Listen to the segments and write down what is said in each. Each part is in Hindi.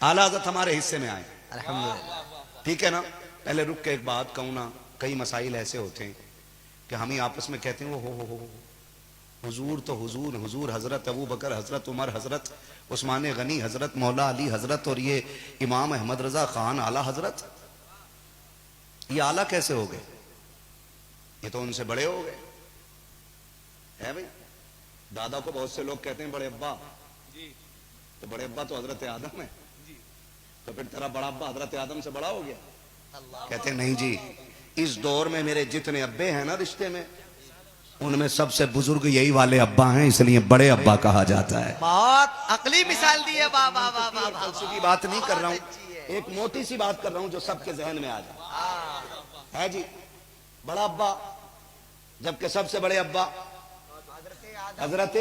आला हज़रत हमारे हिस्से में आए, अल्हम्दुलिल्लाह। ठीक है ना। पहले रुक के एक बात कहूँ ना, कई मसाइल ऐसे होते हैं कि हम ही आपस में कहते हैं वो हो हुजूर तो हुजूर, हुजूर हजरत अबू बकर, हजरत उमर, हजरत उस्मान गनी, हजरत मौला अली हजरत, और ये इमाम अहमद रजा खान आला हजरत, ये आला कैसे हो गए? ये तो उनसे बड़े हो गए है भाई। दादा को बहुत से लोग कहते हैं बड़े अब्बा, तो बड़े अब्बा तो हजरत आदम है, तो फिर तेरा बड़ा अब्बा हजरत आदम से बड़ा हो गया? कहते नहीं जी, इस दौर में मेरे जितने अब्बे हैं ना रिश्ते में, उनमें सबसे बुजुर्ग यही वाले अब्बा हैं, इसलिए बड़े अब्बा कहा जाता है। बहुत अकली मिसाल दी है। वाह वाह वाह वाह वाह। की बात नहीं कर रहा हूँ, एक मोटी सी बात कर रहा हूँ जो सबके जहन में आ जाए, है जी। बड़ा अब्बा, जबकि सबसे बड़े अब्बा हजरत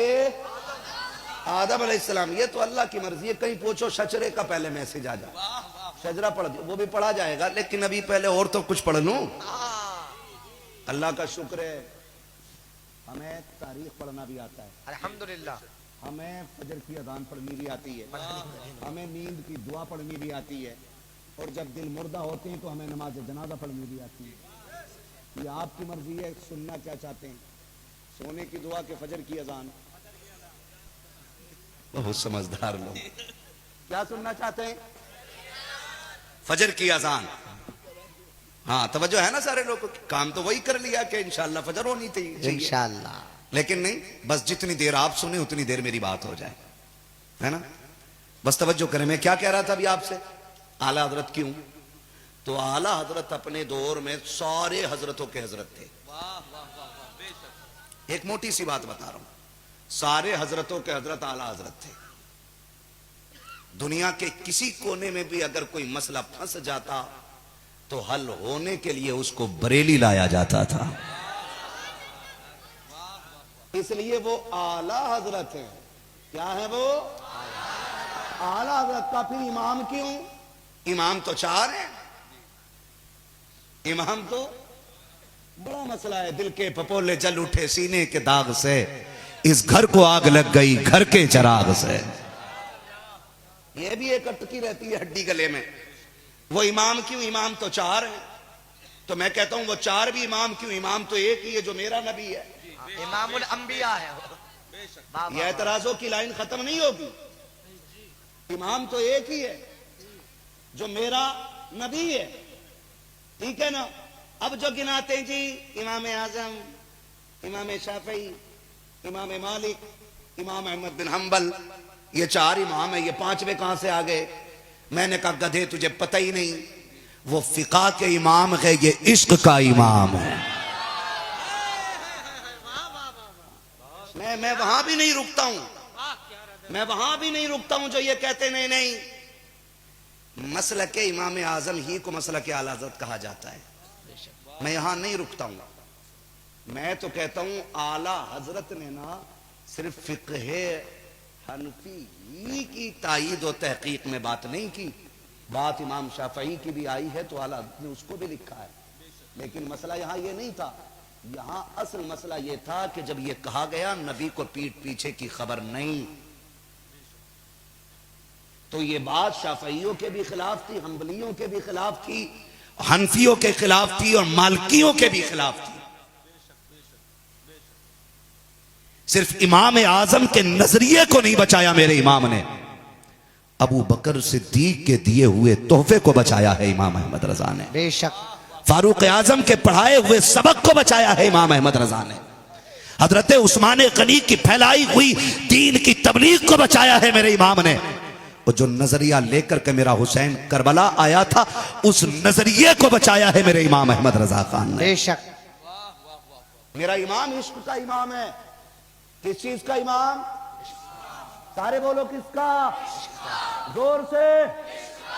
आदम अलैहिस्सलाम। ये तो अल्लाह की मर्जी है। कहीं पूछो शजरे का पहले मैसेज आ जाए, शजरा पढ़ दो, वो भी पढ़ा जाएगा, लेकिन अभी पहले और तो कुछ पढ़ लूं। अल्लाह का शुक्र है हमें तारीख पढ़ना भी आता है, अल्हम्दुलिल्लाह। हमें फजर की अजान पढ़नी भी आती है, हमें नींद की दुआ पढ़नी भी आती है, और जब दिल मुर्दा होते हैं तो हमें नमाज जनाजा पढ़नी भी आती है। ये आपकी मर्जी है, सुनना क्या चाहते हैं, सोने की दुआ के फजर की अजान? बहुत समझदार लोग। क्या सुनना चाहते हैं? फजर की अजान। हाँ, तवज्जो है ना सारे लोग को? काम तो वही कर लिया कि इंशाल्लाह फजर होनी थी इंशाल्लाह, लेकिन नहीं, बस जितनी देर आप सुने उतनी देर मेरी बात हो जाए, है ना। बस तवज्जो करें। मैं क्या कह रहा था अभी आपसे? आला हजरत क्यों? तो आला हजरत अपने दौर में सारे हजरतों के हजरत थे। एक मोटी सी बात बता रहा हूं, सारे हजरतों के हजरत आला हजरत थे। दुनिया के किसी कोने में भी अगर कोई मसला फंस जाता तो हल होने के लिए उसको बरेली लाया जाता था, इसलिए वो आला हजरत है। क्या है वो? आला हजरत का। फिर इमाम क्यों? इमाम तो चार है, इमाम तो बड़ा मसला है। दिल के पपोले जल उठे सीने के दाग से, इस घर को आग लग गई घर के चराग से। ये भी एक अटकी रहती है हड्डी गले में। वो इमाम क्यों? इमाम तो चार है। तो मैं कहता हूं वो चार भी इमाम क्यों? इमाम तो एक ही है जो मेरा नबी है, इमामुल अंबिया है। ये एतराजों की लाइन खत्म नहीं होगी। इमाम तो एक ही है जो मेरा नबी है, ठीक है ना। अब जो गिनाते हैं जी, इमाम आजम, इमाम शाफई, इमाम मालिक, इमाम अहमद बिन हम्बल, ये चार इमाम है, ये पांचवें कहां से आ गए? मैंने कहा गधे तुझे पता ही नहीं, वो फिका के इमाम है, ये इश्क का इमाम है। मैं वहां भी नहीं रुकता हूं, मैं वहां भी नहीं रुकता हूं जो ये कहते नहीं नहीं मसलक के इमाम आजम ही को मसलक के आला हज़रत कहा जाता है। मैं यहां नहीं रुकता हूं। मैं तो कहता हूं आला हजरत ने ना सिर्फ फिक़्ह हनफी की तायीद और तहकीक में बात नहीं की, बात इमाम शाफई की भी आई है, तो आला ने उसको भी लिखा है। लेकिन मसला यहां ये नहीं था, यहां असल मसला ये था कि जब ये कहा गया नबी को पीठ पीछे की खबर नहीं, तो ये बात शाफइयों के भी खिलाफ थी, हम्बलियों के भी खिलाफ थी, हनफियों के खिलाफ थी और मालकियों के भी खिलाफ थी। सिर्फ इमाम आजम के नजरिए को नहीं बचाया मेरे इमाम ने, अबू बकर सिद्दीक के दिए हुए तोहफे को बचाया है इमाम अहमद रजा ने। बेशक। फारूक आजम के पढ़ाए हुए सबक को बचाया है इमाम अहमद रजा ने। हजरत उस्मान गनी की फैलाई हुई दीन की तबलीग को बचाया है मेरे इमाम ने। और जो नजरिया लेकर के मेरा हुसैन करबला आया था, उस नजरिए को बचाया है मेरे इमाम अहमद रजा खान ने। बेशक। मेरा इमाम इश्क का इमाम है। किस चीज का इमाम? सारे बोलो किसका? जोर से।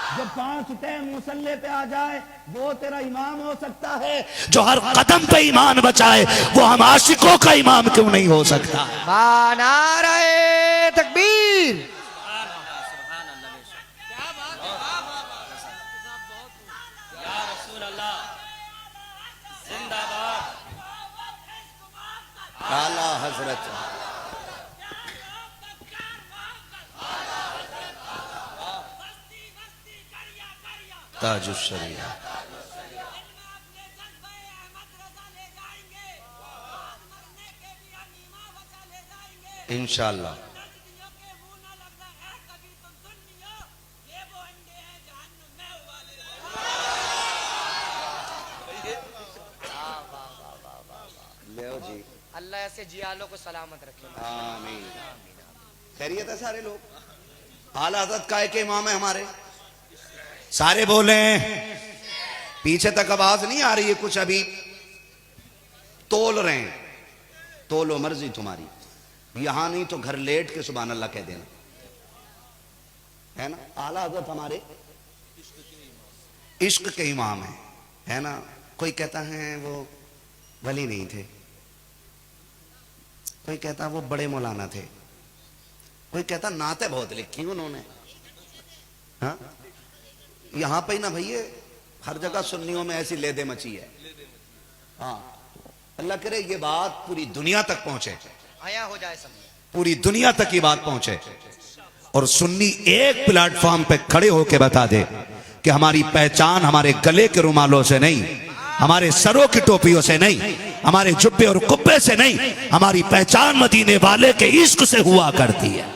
जो 5 टाइम मुसल्ले पे आ जाए वो तेरा इमाम हो सकता है। जो हर कदम पे ईमान बचाए वो हम आशिकों का इमाम क्यों नहीं हो सकता? नारे तकबीर। आला हजरत ताजुश्शरिया। इंशाअल्लाह। जी अल्लाह ऐसे जियालों को सलामत रखे। आमीन। खैरियत है सारे लोग? आला हज़रत काय के इमाम है हमारे, सारे बोले। पीछे तक आवाज नहीं आ रही है कुछ? अभी तोल रहे हैं। तोलो मर्जी तुम्हारी, यहां नहीं तो घर लेट के सुभान अल्लाह कह देना, है ना। आला हज़रत हमारे इश्क के इमाम है ना। कोई कहता है वो वली नहीं थे, कोई कहता वो बड़े मौलाना थे, कोई कहता नाते बहुत लिखी उन्होंने। हाँ, यहां पे ही ना भैया, हर जगह सुन्नियों में ऐसी लेदे मची है। हाँ, अल्लाह करे ये बात पूरी दुनिया तक पहुंचे, आया हो जाए सब, पूरी दुनिया तक ये बात पहुंचे और सुन्नी एक प्लेटफॉर्म पे खड़े होकर बता दे कि हमारी पहचान हमारे गले के रुमालों से नहीं, हमारे सरों की टोपियों से नहीं, हमारे जुब्बे और कुब्बे से नहीं, हमारी पहचान मदीने वाले के इश्क से हुआ करती है।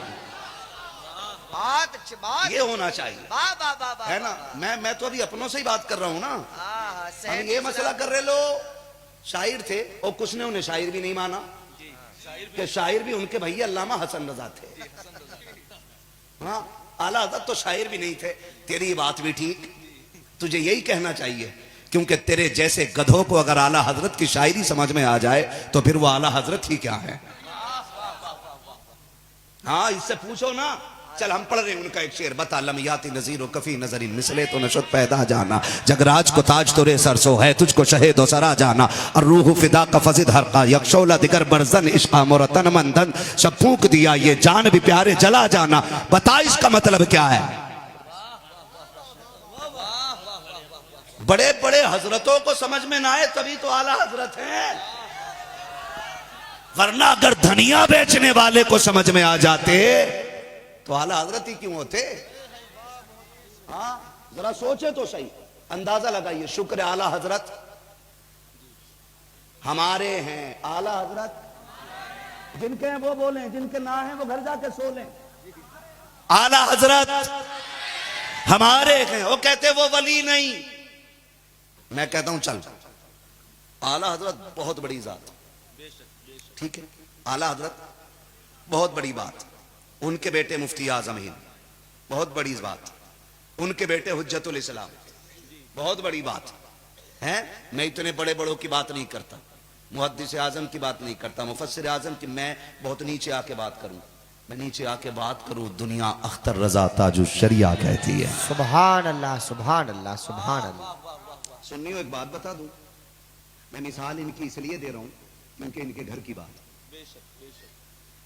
बात अच्छी बात, ये होना चाहिए, वाह वाह वाह वाह, है ना। मैं तो अभी अपनों से ही बात कर रहा हूं ना। हम ये मसला कर रहे, लो शायर थे और कुछ ने उन्हें शायर भी नहीं माना कि शायर भी उनके भैया अल्लामा हसन रजा थे। हाँ, आला हज़रत तो शायर भी नहीं थे। तेरी ये बात भी ठीक, तुझे यही कहना चाहिए, क्योंकि तेरे जैसे गधों को अगर आला हजरत की शायरी समझ में आ जाए तो फिर वो आला हजरत ही क्या है। हाँ, इससे पूछो ना। चल हम पढ़ रहे हैं उनका एक शेर, बता लमियाती नजीर कफी नजरी मिसले तो नशद पैदा जाना, जगराज को ताज तुरे सरसो है तुझको शहे दो सरा जाना, और रूह फिदा का फजिद हरका यक्षोला दिगर बरजन इश्का मोरतन मंदन, सब फूंक दिया ये जान भी प्यारे जला जाना। बता इसका मतलब क्या है। बड़े बड़े हजरतों को समझ में ना आए तभी तो आला हजरत हैं, वरना अगर धनिया बेचने वाले को समझ में आ जाते तो आला हजरत ही क्यों होते। हाँ, जरा सोचे तो सही, अंदाजा लगाइए। शुक्र है आला हजरत हमारे हैं। आला हजरत जिनके हैं वो बोलें, जिनके ना हैं वो घर जाके सो लें। आला हजरत हमारे हैं। वो कहते वो वली नहीं, मैं कहता हूं चल आला हजरत बहुत बड़ी जात, ठीक है। आला हजरत बहुत बड़ी बात, उनके बेटे मुफ्ती आजम हिंद बहुत बड़ी बात, उनके बेटे हुज्जतुल इस्लाम बहुत बड़ी बात है। मैं इतने बड़े बड़ों की बात नहीं करता, मुहद्दिस आजम की बात नहीं करता, मुफस्सिर आजम की मैं बहुत नीचे आके बात करूं। मैं नीचे आके बात करूं, दुनिया अख्तर रजा ताजुश्शरिया कहती है। सुभान अल्लाह सुभान अल्लाह सुभान अल्लाह। सुन्नियों एक बात बता दूं, मैं मिसाल इनकी इसलिए दे रहा हूं क्योंकि इनके घर की बात,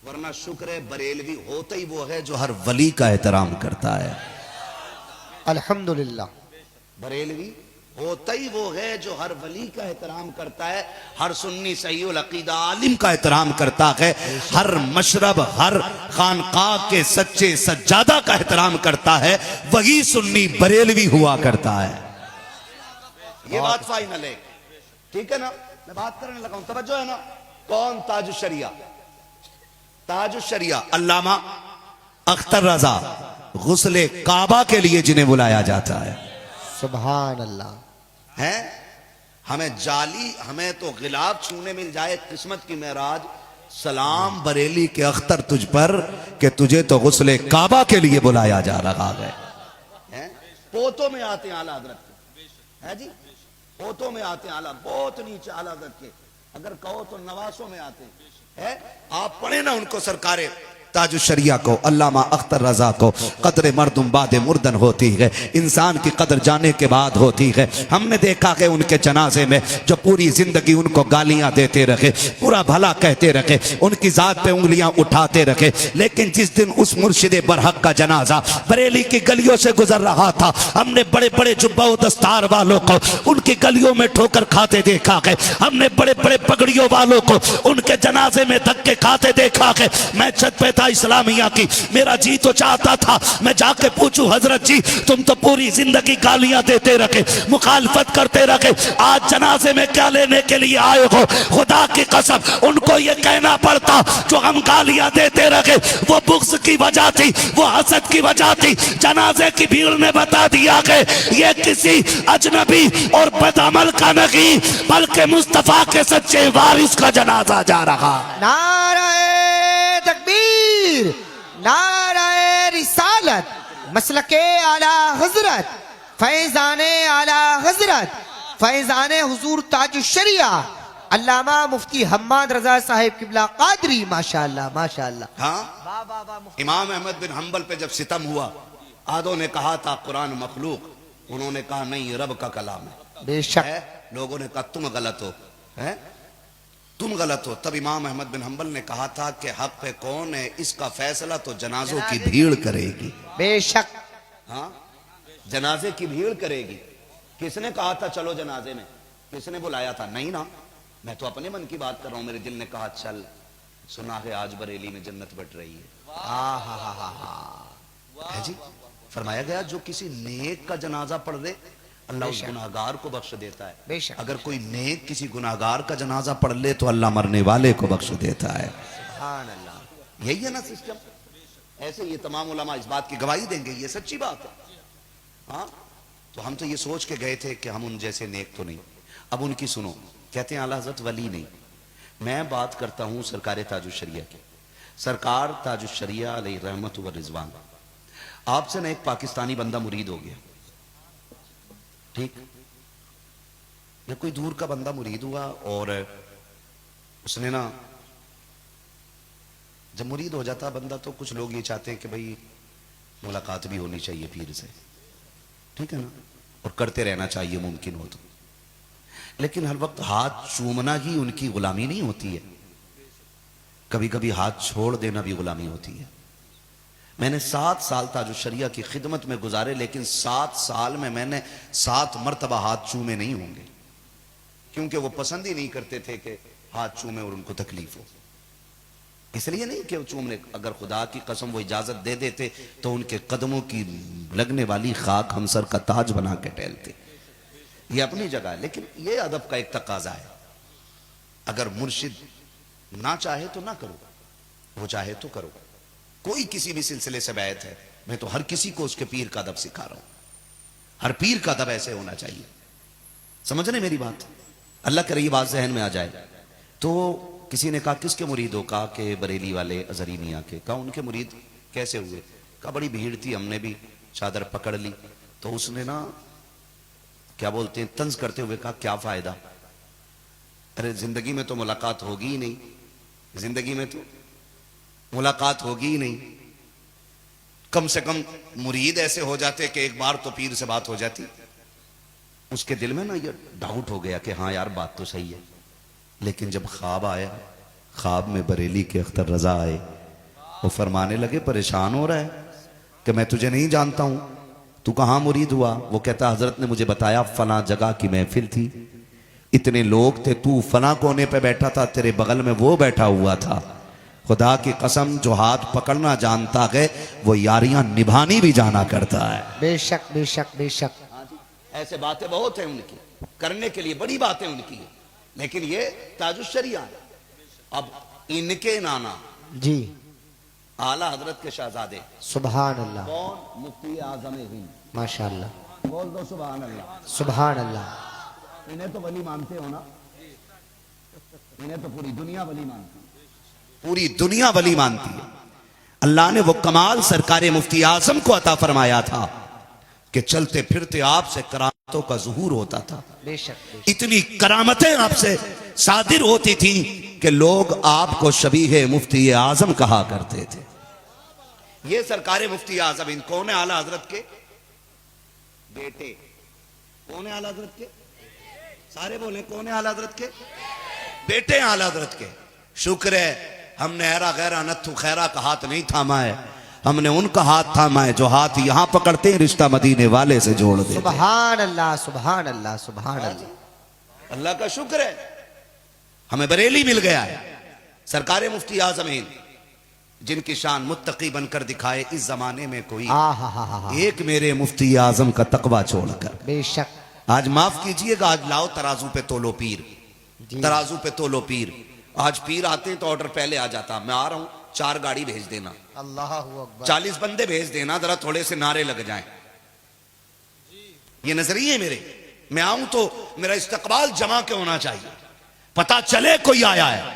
वरना शुक्र है बरेलवी होता ही वो है जो हर वली का एहतराम करता है। अल्हम्दुलिल्लाह, बरेलवी होता ही वो है जो हर वली का एहतराम करता है, हर सुन्नी सहीउल अकीदा आलिम का एहतराम करता है, हर मशरब हर खानकाह के सच्चे सज्जादा का एहतराम करता है। वही सुन्नी बरेलवी हुआ करता है। ये बात फाइनल है, ठीक है ना। मैं बात करने लगा हूं, तवज्जो है ना। कौन ताजुश्शरिया? ताजुश्शरिया अल्लामा अख्तर रजा गुस्ले काबा के लिए जिन्हें बुलाया जाता है। सुभान अल्लाह है। हमें जाली, हमें तो गिलाब छूने मिल जाए किस्मत की मेराज। सलाम बरेली के अख्तर तुझ पर कि तुझे तो गुस्ले काबा के लिए बुलाया जा रहा है। पोतों में आते हैं आला हजरत के, है जी, पोतों में आते हैं आला, बहुत नीचे आला हजरत के। अगर कहो तो नवासों में आते हैं। आप पढ़े ना उनको, सरकारे ताजुश्शरिया को, अल्लामा अख्तर रजा को, कदर मर्दुम बाद मुर्दन होती है, इंसान की कदर जाने के बाद होती है। हमने देखा कि उनके जनाजे में जो पूरी जिंदगी उनको गालियां देते रखे, पूरा भला कहते रखे, उनकी जात पे उंगलियां उठाते रखे, लेकिन जिस दिन उस मुर्शिद बरहक का जनाजा बरेली की गलियों से गुजर रहा था, हमने बड़े बड़े जुब्बा दस्तार वालों को उनकी गलियों में ठोकर खाते देखा है। हमने बड़े बड़े पगड़ियों वालों को उनके जनाजे में धक्के खाते देखा है। मैं छत पे था, मदरसा इस्लामिया की। मेरा जी तो चाहता था मैं जाके पूछूं, हजरत जी तुम तो पूरी जिंदगी गालियां देते रखे, मुखालफत करते रखे, आज जनाजे में क्या लेने के लिए आए हो? खुदा की कसम उनको ये कहना पड़ता जो हम गालियां देते रखे वो बुग़्ज़ की वजह थी, वो हसद की वजह थी। जनाजे की भीड़ ने बता दिया कि ये किसी अजनबी और बदअमल का नहीं बल्कि मुस्तफा के सच्चे वारिस का जनाजा जा रहा। नाराए तकबीर, नाराए रिसालत, मसलके आला हजरत, फैजाने आला हजरत, फैजाने हुजूर ताजुश शरिया अल्लामा मुफ्ती हम्माद रजा साहिब किबला कादरी। माशाअल्लाह माशाअल्लाह। हाँ, इमाम अहमद बिन हम्बल पे जब सितम हुआ, आदों ने कहा था कुरान मखलूक, उन्होंने कहा नहीं ये रब का कलाम है। बेशक लोगों ने कहा तुम गलत हो, है तुम गलत हो। तब इमाम अहमद बिन हम्बल ने कहा था कि हक पे कौन है, इसका फैसला तो जनाजों की भीड़ करेगी। बेशक। हाँ, जनाजे की भीड़ करेगी। किसने कहा था चलो जनाजे में? किसने बुलाया था? नहीं ना, मैं तो अपने मन की बात कर रहा हूं। मेरे दिल ने कहा चल, सुना है आज बरेली में जन्नत बट रही है जी। फरमाया गया जो किसी नेक का जनाजा पढ़ दे अल्लाह उस गुनाहगार को बख्श देता है। बेशक। अगर कोई नेक किसी गुनाहगार का जनाजा पढ़ ले तो अल्लाह मरने वाले को बख्श देता है। सुभान अल्लाह। यही है ना सिस्टम। ऐसे ये तमाम उलमा इस बात की गवाही देंगे, ये सच्ची बात है। हाँ, तो हम तो ये सोच के गए थे कि हम उन जैसे नेक तो नहीं। अब उनकी सुनो, कहते हैं आला हज़रत वली नहीं। मैं बात करता हूं सरकार ताजुश शरिया की। सरकार ताजुश शरिया अलैहि रहमत व रिजवान, आपसे ना एक पाकिस्तानी बंदा मुरीद हो गया, ठीक, या कोई दूर का बंदा मुरीद हुआ और उसने ना, जब मुरीद हो जाता बंदा तो कुछ लोग ये चाहते हैं कि भाई मुलाकात भी होनी चाहिए पीर से, ठीक है ना, और करते रहना चाहिए मुमकिन हो तो। लेकिन हर वक्त हाथ चूमना ही उनकी गुलामी नहीं होती है, कभी कभी हाथ छोड़ देना भी गुलामी होती है। मैंने 7 साल ताजुश शरिया की खिदमत में गुजारे, लेकिन 7 साल में मैंने 7 मरतबा हाथ चूमे नहीं होंगे, क्योंकि वो पसंद ही नहीं करते थे कि हाथ चूमे और उनको तकलीफ हो। इसलिए नहीं कि वो चूमने, अगर खुदा की कसम वो इजाजत दे देते तो उनके कदमों की लगने वाली खाक हम सर का ताज बना के टहलते। ये अपनी जगह है, लेकिन ये अदब का एक तकाजा है। अगर मुर्शिद ना चाहे तो ना करो, वो चाहे तो करो। कोई किसी भी सिलसिले से बैत है, मैं तो हर किसी को उसके पीर का अदब सिखा रहा हूं। हर पीर का अदब ऐसे होना चाहिए। समझ रहे मेरी बात? अल्लाह करे ये बात जहन में आ जाए। तो किसी ने कहा किसके मुरीद हो? कहा कि बरेली वाले अजहरी मियाँ के। कहा उनके मुरीद कैसे हुए? कहा बड़ी भीड़ थी, हमने भी चादर पकड़ ली। तो उसने ना क्या बोलते हैं, तंज करते हुए कहा क्या फायदा, अरे जिंदगी में तो मुलाकात होगी ही नहीं, जिंदगी में तो मुलाकात होगी ही नहीं। कम से कम मुरीद ऐसे हो जाते कि एक बार तो पीर से बात हो जाती। उसके दिल में ना ये डाउट हो गया कि हाँ यार बात तो सही है। लेकिन जब ख्वाब आया, ख्वाब में बरेली के अख्तर रजा आए, वो फरमाने लगे परेशान हो रहा है कि मैं तुझे नहीं जानता हूं, तू कहां मुरीद हुआ? वो कहता हजरत ने मुझे बताया फला जगह की महफिल थी, इतने लोग थे, तू फला कोने पे बैठा था, तेरे बगल में वो बैठा हुआ था। खुदा की कसम जो हाथ पकड़ना जानता है वो यारियां निभानी भी जाना करता है। बेशक बेशक बेशक। ऐसे बातें बहुत हैं उनकी, करने के लिए बड़ी बातें उनकी, लेकिन ये ताजुश शरिया है। अब इनके नाना जी आला हजरत के शहजादे सुभान अल्लाह, कौन? मुफ्ती आजम हिंद। माशाअल्लाह, बोल दो सुभान अल्लाह। सुभान अल्लाह। इन्हें तो वली मानते हो ना? इन्हें तो पूरी दुनिया वली मानती है, पूरी दुनिया वली मानती है। अल्लाह ने वो कमाल सरकार मुफ्ती आजम को अता फरमाया था कि चलते फिरते आपसे करामतों का ज़ुहूर होता था। बेशक। इतनी करामतें आपसे सादिर होती थी कि लोग आपको शबीह मुफ्ती आजम कहा करते थे। ये सरकार मुफ्ती आजम इन कौन है? आला हजरत के बेटे। कौन है आला हजरत के? सारे बोले कौन है? आला हजरत के बेटे, आला हजरत के। शुक्र है हमने हैरा गैरा नथु खैरा का हाथ नहीं थामा है, हमने उनका हाथ थामा है जो हाथ यहां पकड़ते हैं रिश्ता मदीने वाले से जोड़ देते। सुभान अल्लाह सुभान अल्लाह सुभान अल्लाह। अल्लाह का शुक्र है हमें बरेली मिल गया है। सरकार मुफ्ती आजम हिंद जिनकी शान मुत्तकी बनकर दिखाए इस जमाने में कोई, आ हा हा हा हा। एक मेरे मुफ्ती आजम का तकवा छोड़कर। बेशक आज माफ कीजिएगा, आज लाओ तराजू पे तोलो पीर, जी। तराजू पे तोलो पीर। आज पीर आते हैं तो ऑर्डर पहले आ जाता, मैं आ रहा हूं, 4 गाड़ी भेज देना, अल्लाह अकबर। 40 बंदे भेज देना, जरा थोड़े से नारे लग जाएं। ये नजरिए मेरे, मैं आऊं तो मेरा इस्तकबाल जमा के होना चाहिए, पता चले कोई आया है।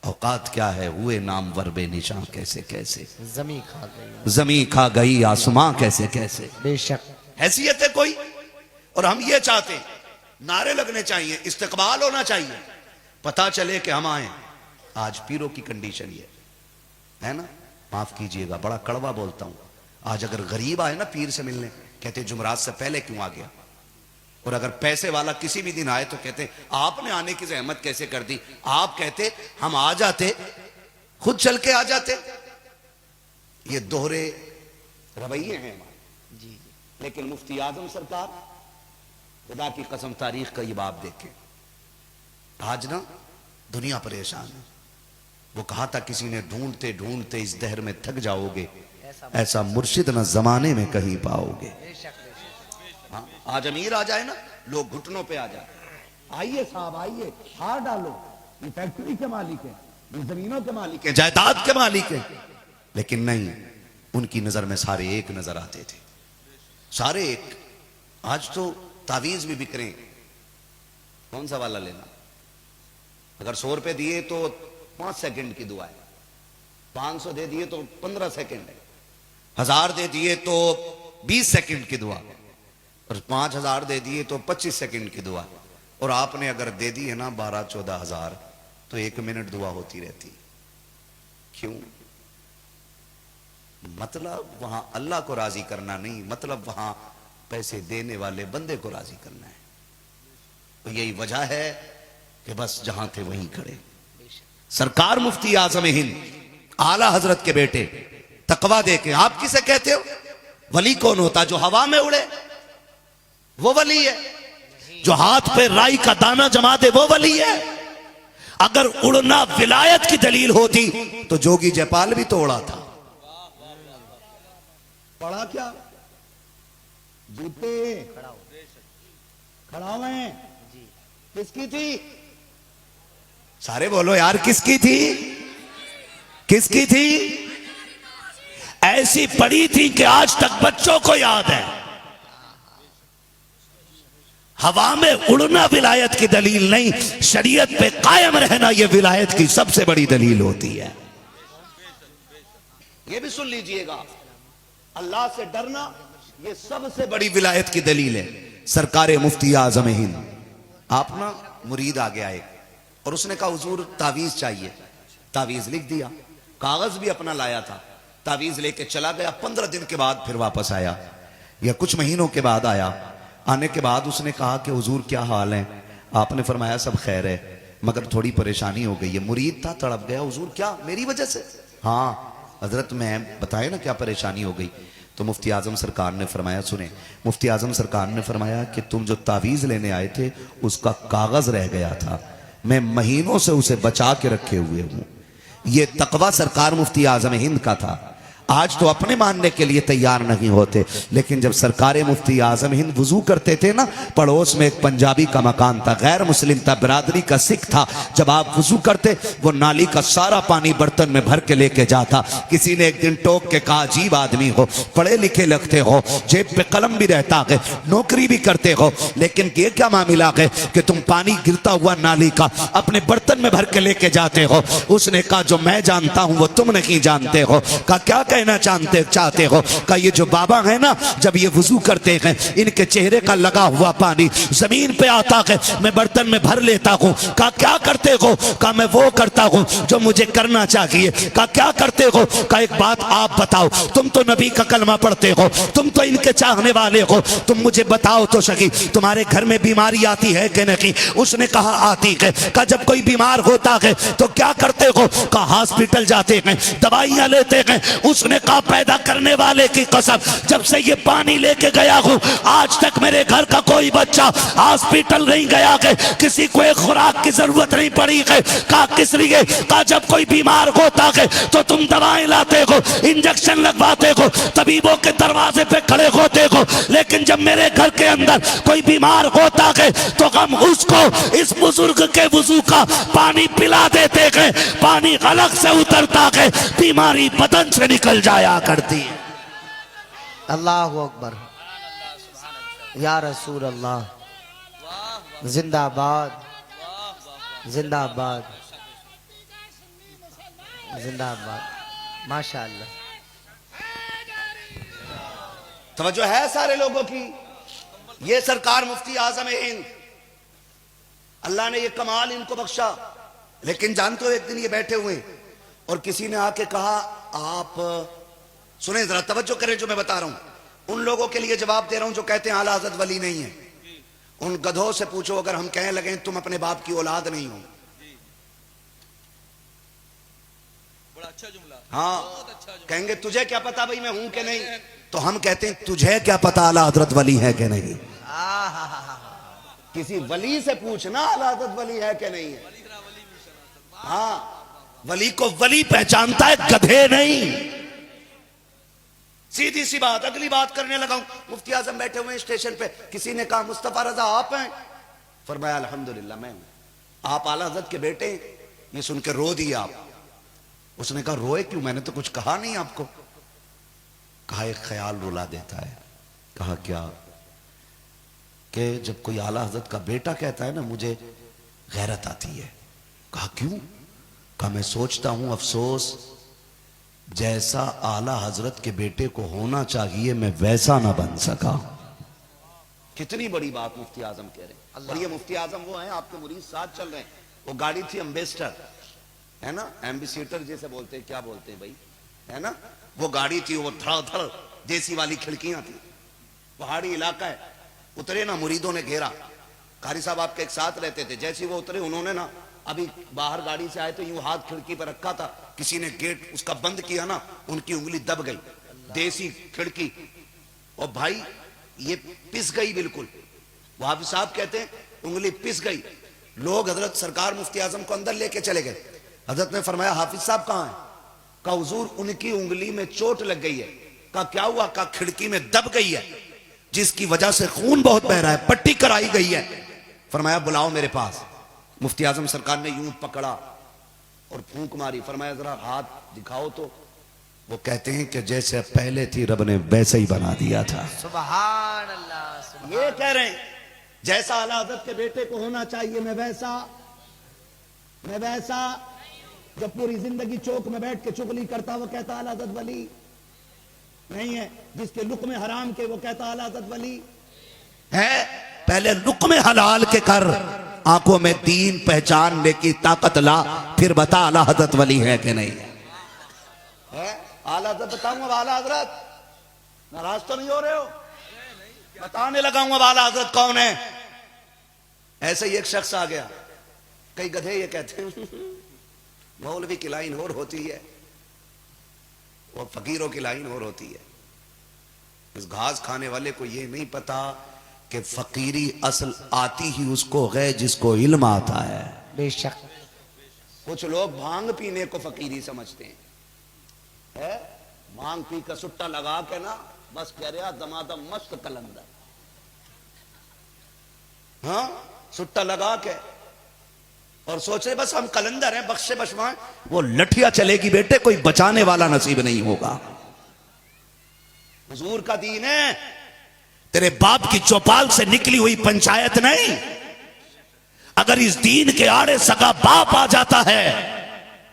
औकात क्या है, हुए नामवर बेनिशां कैसे कैसे, जमी खा गई। जमी खा गई आसमां कैसे कैसे। बेशक हैसियत है कोई, और हम ये चाहते हैं नारे लगने चाहिए, इस्तकबाल होना चाहिए, पता चले कि हम आए। आज पीरों की कंडीशन ये है ना, माफ कीजिएगा बड़ा कड़वा बोलता हूं, आज अगर गरीब आए ना पीर से मिलने, कहते जुमरात से पहले क्यों आ गया। और अगर पैसे वाला किसी भी दिन आए तो कहते आपने आने की जहमत कैसे कर दी, आप कहते हम आ जाते, खुद चल के आ जाते। ये दोहरे रवैये हैं हमारे जी। लेकिन मुफ्ती आजम सरकार, खुदा की कसम तारीख का ये बाप देखें, आज ना दुनिया परेशान है। वो कहा था किसी ने, ढूंढते ढूंढते इस दहर में थक जाओगे, ऐसा मुर्शिद न जमाने में कहीं पाओगे। हाँ, आज अमीर आ जाए ना, लोग घुटनों पे आ जाए, आइए साहब आइए, हार डालो, ये फैक्ट्री के मालिक है, ये जमीनों के मालिक है, जायदाद के मालिक है। लेकिन नहीं, उनकी नजर में सारे एक नजर आते थे, सारे एक। आज तो तावीज भी बिक रहे हैं, कौन सा वाला लेना। अगर 100 रुपए दिए तो 5 सेकंड की दुआ है, 500 दे दिए तो 15 सेकंड है, 1000 दे दिए तो 20 सेकंड की दुआ, और 5000 दे दिए तो 25 सेकंड की दुआ। और आपने अगर दे दी है ना 12-14 हजार, तो 1 मिनट दुआ होती रहती। क्यों? मतलब वहां अल्लाह को राजी करना नहीं, मतलब वहां पैसे देने वाले बंदे को राजी करना है। तो यही वजह है कि बस जहां थे वहीं खड़े। सरकार मुफ्ती आजम हिंद आला हजरत के बेटे तकवा दे के, आप किसे कहते हो? वली कौन होता? जो हवा में उड़े वो वली है, जो हाथ पे राई का दाना जमा दे वो वली है। अगर उड़ना विलायत की दलील होती तो जोगी जयपाल भी तो उड़ा था। पढ़ा क्या? जूते खड़ा हुए किसकी थी? सारे बोलो यार, किसकी थी? किसकी थी? ऐसी पड़ी थी कि आज तक बच्चों को याद है। हवा में उड़ना विलायत की दलील नहीं, शरीयत पे कायम रहना यह विलायत की सबसे बड़ी दलील होती है। यह भी सुन लीजिएगा, अल्लाह से डरना यह सबसे बड़ी विलायत की दलील है। सरकारे मुफ्ती आजम हिंद, आप ना मुरीद आ गया एक, और उसने कहा हुजूर तावीज चाहिए। तावीज लिख दिया, कागज भी अपना लाया था, तावीज लेके चला गया। 15 दिन के बाद फिर वापस आया, या कुछ महीनों के बाद आया। आने के बाद उसने कहा कि हुजूर क्या हाल है? आपने फरमाया सब खैर है, मगर थोड़ी परेशानी हो गई है। मुरीद था, तड़प गया, हुजूर क्या मेरी वजह से? हाँ हजरत, मैं बताए ना क्या परेशानी हो गई। तो मुफ्ती आजम सरकार ने फरमाया, सुने, मुफ्ती आजम सरकार ने फरमाया कि तुम जो तावीज लेने आए थे उसका कागज रह गया था, मैं महीनों से उसे बचा के रखे हुए हूं। ये तकवा सरकार मुफ्ती आजम हिंद का था। आज तो अपने मानने के लिए तैयार नहीं होते, लेकिन जब सरकार मुफ्ती आजम हिंद वुजू करते थे ना, पड़ोस में एक पंजाबी का मकान था, गैर मुस्लिम था, बिरादरी का सिख था। जब आप वुजू करते, वो नाली का सारा पानी बर्तन में भर के लेके जाता। किसी ने एक दिन टोक के कहा, अजीब आदमी हो, पढ़े लिखे लगते हो, जेब पे कलम भी रहता है, नौकरी भी करते हो, लेकिन ये क्या मामला है कि तुम पानी गिरता हुआ नाली का अपने बर्तन में भर के लेके जाते हो? उसने कहा, जो मैं जानता हूं वो तुम नहीं जानते हो। कहा, क्या कहना चाहते हो? का ये जो बाबा है ना, जब ये वुजू करते हैं, इनके चेहरे का लगा हुआ पानी जमीन पे आता है, मैं बर्तन में भर लेता हूं। का क्या करते हो? का मैं वो करता हूं जो मुझे करना चाहिए। का क्या करते हो? का एक बात आप बताओ, तुम तो नबी का कलमा पढ़ते हो, तुम तो इनके चाहने वाले हो, तुम मुझे बताओ तो सही, तुम्हारे घर में बीमारी आती है कि नहीं? उसने कहा आती है। का जब कोई बीमार होता है तो क्या करते हो? का हॉस्पिटल जाते हैं, दवाइयां लेते हैं। उसने उसने कहा पैदा करने वाले की कसम, जब से ये पानी लेके गया हूं आज तक मेरे घर का कोई बच्चा हॉस्पिटल नहीं गया है, किसी को एक खुराक की जरूरत नहीं पड़ी है। कहा किस लिए? कहा जब कोई बीमार होता है तो तुम दवाएं लाते हो, इंजेक्शन लगवाते हो, तबीबों के दरवाजे पे खड़े होते हो, लेकिन जब मेरे घर के अंदर कोई बीमार होता है तो हम उसको इस बुजुर्ग के वुजू का पानी पिला देते हैं, पानी अलग से उतरता है, बीमारी बदन से निकल जाया करती है। अल्लाह अकबर, या रसूल अल्लाह, जिंदाबाद जिंदाबाद जिंदाबाद, माशाअल्लाह। तवज्जो है सारे लोगों की। ये सरकार मुफ्ती आजम हिंद, अल्लाह ने ये कमाल इनको बख्शा। लेकिन जानते हो एक दिन ये बैठे हुए और किसी ने आके कहा, आप सुने जरा, तवज्जो करें जो मैं बता रहा हूं। उन लोगों के लिए जवाब दे रहा हूं जो कहते हैं आला हज़रत वली नहीं है। उन गधों से पूछो अगर हम कहने लगे तुम अपने बाप की औलाद नहीं हो। बड़ा अच्छा जुमला। हाँ, अच्छा जुमला। कहेंगे तुझे क्या पता भाई मैं हूं कि नहीं, तो हम कहते हैं तुझे क्या पता आला हज़रत वली है कि नहीं। किसी वली से पूछना आला हज़रत वली है कि नहीं है। हाँ, वली को वली पहचानता है, गधे नहीं। सीधी सी बात। अगली बात करने लगा हूं। मुफ्ती आजम बैठे हुए स्टेशन पे, किसी ने कहा मुस्तफा रजा आप हैं? फरमाया अल्हम्दुलिल्लाह मैं हूं। आप आला हज़रत के बेटे? ये सुन के रो दिए आप। उसने कहा रोए क्यों, मैंने तो कुछ कहा नहीं आपको। कहा एक ख्याल रुला देता है। कहा क्या? कि जब कोई आला हज़रत का बेटा कहता है ना मुझे गैरत आती है। कहा क्यों? कहा मैं सोचता हूं अफसोस जैसा आला हजरत के बेटे को होना चाहिए मैं वैसा ना बन सका। कितनी बड़ी बात मुफ्ती आजम कह रहे हैं। और ये मुफ्ती आजम वो हैं, आपके मुरीद साथ चल रहे हैं। वो गाड़ी थी एम्बेसडर, है ना, एम्बेसडर जैसे बोलते हैं, क्या बोलते हैं भाई, है ना, वो गाड़ी थी, वो धड़ धड़ देसी वाली खिड़कियां थी, पहाड़ी इलाका है। उतरे ना, मुरीदों ने घेरा। कारी साहब आपके एक साथ रहते थे, जैसे वो उतरे उन्होंने ना अभी बाहर गाड़ी से आए तो यूं हाथ खिड़की पर रखा था, किसी ने गेट उसका बंद किया ना, उनकी उंगली दब गई, देसी खिड़की, और भाई ये पिस गई बिल्कुल। वहां साहब कहते हैं उंगली पिस गई। लोग हजरत सरकार मुफ्ती आजम को अंदर लेके चले गए। हजरत ने फरमाया हाफिज साहब कहां है? कहा हुजूर उनकी उंगली में चोट लग गई है। कहा क्या हुआ? कहा खिड़की में दब गई है, जिसकी वजह से खून बहुत बह रहा है, पट्टी कराई गई है। फरमाया बुलाओ मेरे पास। मुफ्ती आजम सरकार ने यूं पकड़ा और फूंक मारी। फरमाया जरा हाथ दिखाओ तो। वो कहते हैं कि जैसे पहले थी रब ने वैसे ही बना दिया था। सुभान अल्लाह, सुभान। ये कह रहे हैं जैसा आला हज़रत के बेटे को होना चाहिए मैं वैसा। जब पूरी जिंदगी चौक में बैठ के चुगली करता वो कहता आला हज़रत वली नहीं है। जिसके लुक्मे हराम के वो कहता आला हज़रत वली है। पहले लुक्मे हलाल के कर, आंखों में दीन पहचानने की ताकत ला, फिर बता आला हज़रत वली है कि नहीं है। आला हज़रत बताऊंगा अब आला हज़रत, नाराज तो नहीं हो रहे हो? बताने लगाऊंगा अब आला हज़रत कौन है। ऐसे ही एक शख्स आ गया। कई गधे ये कहते हैं मौलवी की लाइन और होती है और फकीरों की लाइन और होती है। इस घास खाने वाले को ये नहीं पता कि फकीरी असल आती ही उसको है जिसको इल्म आता है। बेशक। कुछ लोग भांग पीने को फकीरी समझते हैं। भांग पी कर सुट्टा लगा के ना बस कह रहा दमादम मस्त कलंदर। हाँ, सुट्टा लगा के और सोचे बस हम कलंदर हैं, बख्शे बशवाएं। वो लठिया चलेगी बेटे, कोई बचाने वाला नसीब नहीं होगा। हुजूर का दीन है, तेरे बाप की चौपाल से निकली हुई पंचायत नहीं। अगर इस दीन के आड़े सगा बाप आ जाता है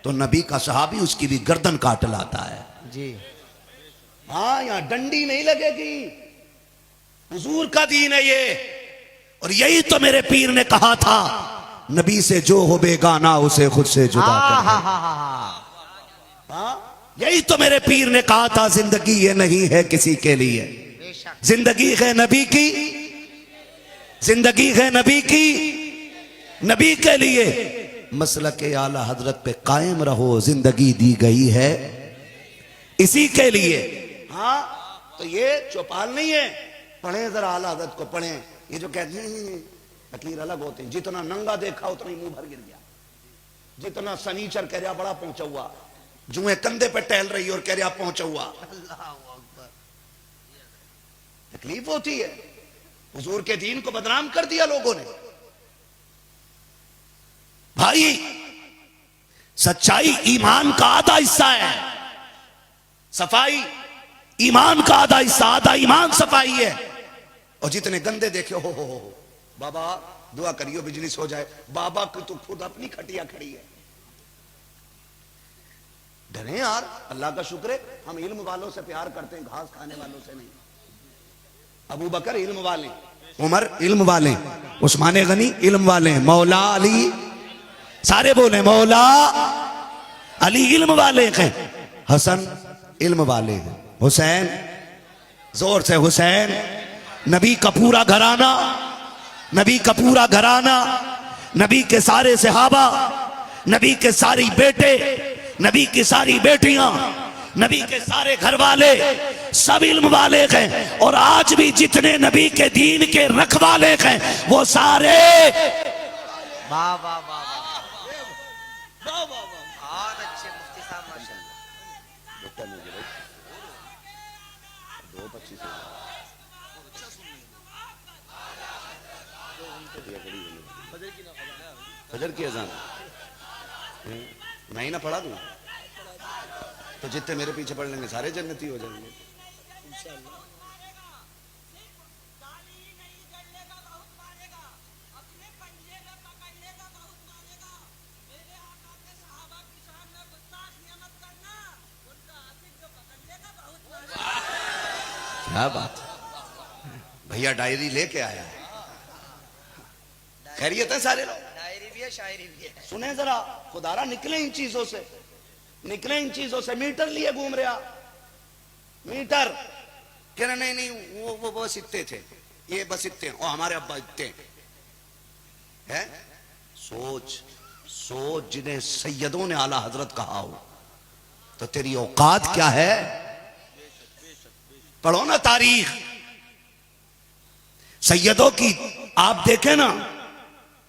तो नबी का सहाबी उसकी भी गर्दन काट लाता है जी। हाँ, यहां डंडी नहीं लगेगी। हुजूर का दीन है ये। और यही तो मेरे पीर ने कहा था, नबी से जो हो बेगाना उसे खुद से जुदा कर। हाँ, यही तो मेरे पीर ने कहा था, जिंदगी ये नहीं है किसी के लिए, जिंदगी है नबी की, जिंदगी है नबी की, नबी के लिए। मसलक आला हजरत पे कायम रहो, जिंदगी दी गई है इसी के लिए हाँ, तो ये चौपाल नहीं है। पढ़े जरा आला हज़रत को पढ़े। ये जो कहते हैं फकीर अलग होते हैं, जितना नंगा देखा उतना ही मुंह भर गिर गया, जितना सनीचर कह रहा बड़ा पहुंचा हुआ, जुए कंधे पे टहल रही और कह रहा पहुंचा हुआ। तकलीफ होती है। हुजूर के दीन को बदनाम कर दिया लोगों ने। भाई सच्चाई ईमान का आधा हिस्सा है, सफाई ईमान का आधा हिस्सा, आधा ईमान सफाई है। और जितने गंदे देखे हो बाबा दुआ करियो बिजनेस हो जाए, बाबा की तो खुद अपनी खटिया खड़ी है। डरे यार, अल्लाह का शुक्र है हम इल्म वालों से प्यार करते हैं, घास खाने वालों से नहीं। अबू बकर इल्म वाले, उमर इल्म वाले, उस्मान गनी इल्म वाले, मौला अली, सारे बोले मौला अली इल्म वाले हैं, हसन इल्म वाले हैं, हुसैन जोर से हुसैन, नबी का पूरा घराना, नबी का पूरा घराना, नबी के सारे सहाबा, नबी के सारी बेटे, नबी की सारी बेटियां, नबी के सारे घर वाले सब इल्म वाले हैं। और आज भी जितने नबी के दीन के रखवाले हैं वो सारे वाह वाह वाह वाह, बहुत अच्छे मुफ्ती साहब माशाल्लाह। फजर की अजान मैं ही ना पढ़ा दूं तो जितने मेरे पीछे पढ़ लेंगे सारे जन्नती हो जाएंगे। क्या बात, भैया डायरी लेके आया है। खैरियत है सारे लोग? शायरी भी है, शायरी भी है। सुने जरा, खुदारा निकले इन चीजों से, निकले इन चीजों से। मीटर लिए घूम रहा, मीटर कह रहे नहीं नहीं वो बस इतने थे, ये बस इतने, और हमारे अब्बा इतने हैं। सोच सोच, जिन्हें सैयदों ने आला हजरत कहा हो तो तेरी औकात क्या है? पढ़ो ना तारीख सैयदों की। आप देखें ना,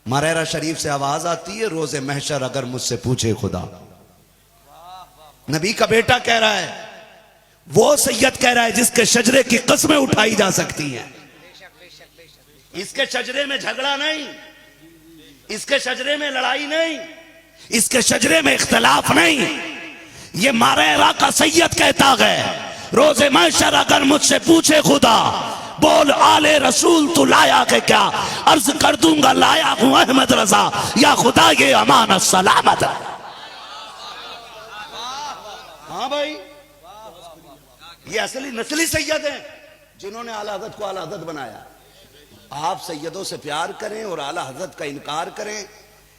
मरेरा शरीफ से आवाज आती है, रोजे महशर अगर मुझसे पूछे खुदा। नबी का बेटा कह रहा है, वो सैयद कह रहा है जिसके शजरे की कस्में उठाई जा सकती हैं। इसके शजरे में झगड़ा नहीं, इसके शजरे में लड़ाई नहीं, इसके शजरे में इख्तलाफ नहीं। ये मरेरा का सैयद कहता है, रोजे महशर अगर मुझसे पूछे खुदा, बोल आले रसूल तू लाया के क्या? अर्ज कर दूंगा लाया हूं अहमद रजा, या खुदा ये अमानत सलामत है। हाँ भाई, ये असली नस्ली सैयद हैं जिन्होंने आला हज़रत को आला हज़रत बनाया। आप सैयदों से प्यार करें और आला हज़रत का इनकार करें,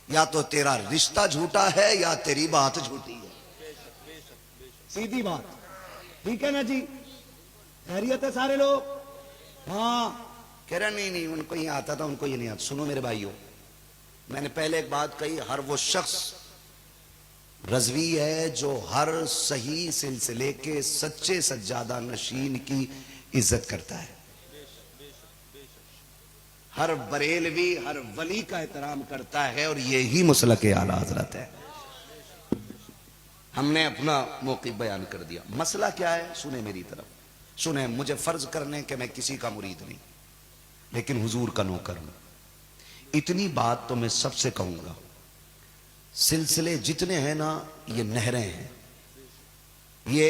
या तो तेरा रिश्ता झूठा है या तेरी बात झूठी है। सीधी बात, ठीक है ना जी? खैरियत है सारे लोग? हाँ, कह रहा नहीं नहीं उनको ये आता था, उनको ये नहीं आता। सुनो मेरे भाइयों, मैंने पहले एक बात कही, हर वो शख्स रज़वी है जो हर सही सिलसिले के सच्चे सज्जादा नशीन की इज्जत करता है। हर बरेलवी हर वली का एहतराम करता है, और यही मसलक आला हज़रत है। हमने अपना मौक़िफ़ बयान कर दिया। मसला क्या है? सुने मेरी तरफ, सुने। मुझे फर्ज करने के मैं किसी का मुरीद नहीं, लेकिन हुजूर का नौकर हूं। इतनी बात तो मैं सबसे कहूंगा, सिलसिले जितने हैं ना, ये नहरें हैं, ये